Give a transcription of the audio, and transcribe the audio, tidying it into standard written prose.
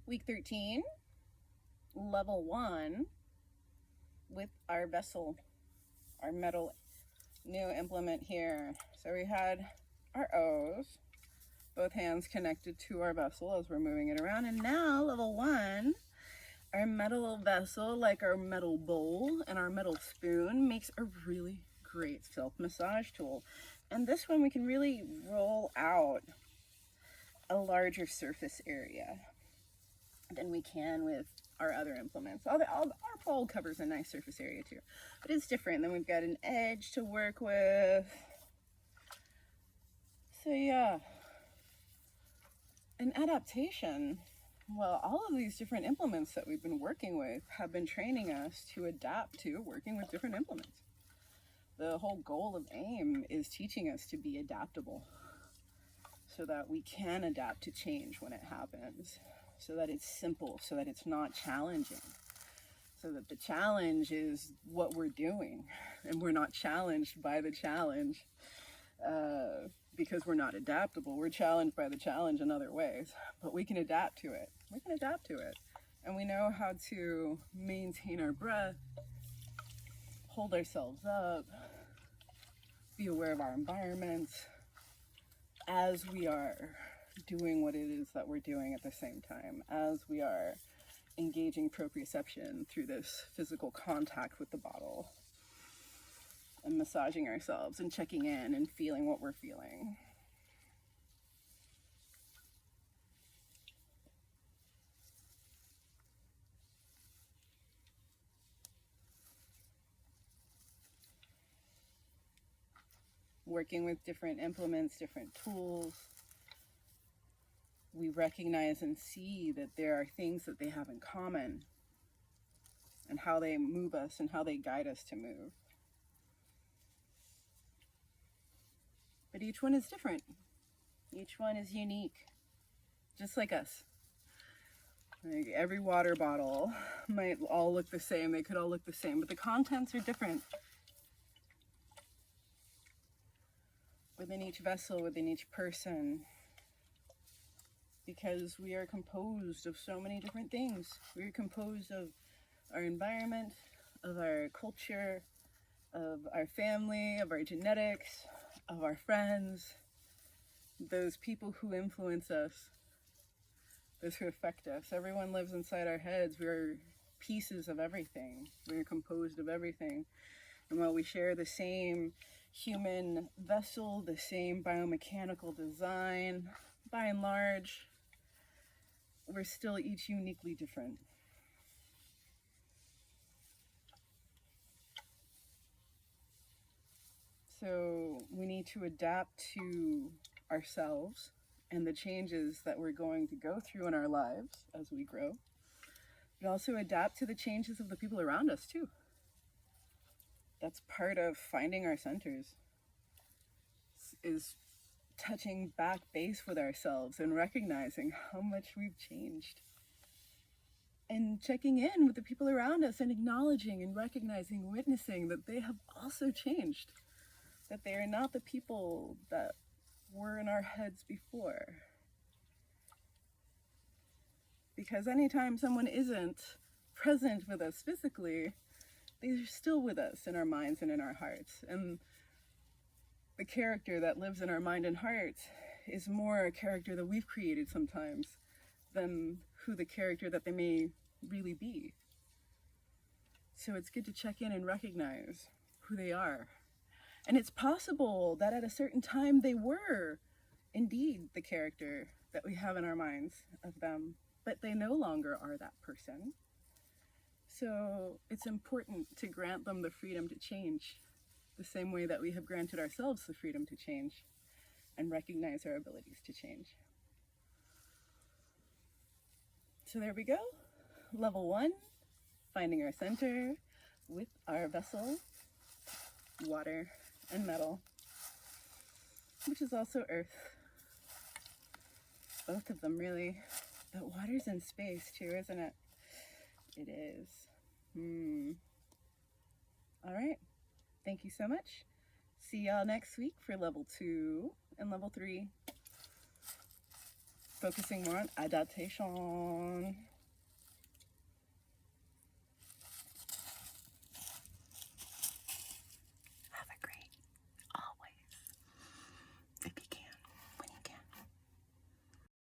Week 13, level 1 with our vessel, our metal new implement here. So we had our O's, both hands connected to our vessel as we're moving it around. And now level 1, our metal vessel, like our metal bowl and our metal spoon, makes a really great self-massage tool. And this one we can really roll out a larger surface area than we can with our other implements. Our bowl covers a nice surface area too, but it's different. Then we've got an edge to work with. So yeah, an adaptation. Well, all of these different implements that we've been working with have been training us to adapt to working with different implements. The whole goal of EIM is teaching us to be adaptable so that we can adapt to change when it happens, so that it's simple, so that it's not challenging, so that the challenge is what we're doing and we're not challenged by the challenge because we're not adaptable. We're challenged by the challenge in other ways, but we can adapt to it. We can adapt to it. And we know how to maintain our breath, hold ourselves up, be aware of our environment as we are doing what it is that we're doing at the same time, as we are engaging proprioception through this physical contact with the bottle and massaging ourselves and checking in and feeling what we're feeling. Working with different implements, different tools, we recognize and see that there are things that they have in common and how they move us and how they guide us to move. But each one is different. Each one is unique, just like us. Like every water bottle might all look the same. They could all look the same, but the contents are different. Within each vessel, within each person, because we are composed of so many different things. We are composed of our environment, of our culture, of our family, of our genetics, of our friends, those people who influence us, those who affect us. Everyone lives inside our heads. We're pieces of everything. We're composed of everything. And while we share the same human vessel, the same biomechanical design, by and large, we're still each uniquely different. So we need to adapt to ourselves and the changes that we're going to go through in our lives as we grow, but also adapt to the changes of the people around us too. That's part of finding our centers, is touching back base with ourselves and recognizing how much we've changed. And checking in with the people around us and acknowledging and recognizing, witnessing that they have also changed. That they are not the people that were in our heads before. Because anytime someone isn't present with us physically, they're still with us in our minds and in our hearts. And the character that lives in our mind and heart is more a character that we've created sometimes than who the character that they may really be. So it's good to check in and recognize who they are. And it's possible that at a certain time they were indeed the character that we have in our minds of them, but they no longer are that person. So it's important to grant them the freedom to change, the same way that we have granted ourselves the freedom to change and recognize our abilities to change. So there we go. Level 1, finding our center with our vessel, water and metal, which is also earth. Both of them really, but water's in space too, isn't it? It is. All right. Thank you so much. See y'all next week for level 2 and level 3. focusing more on adaptation.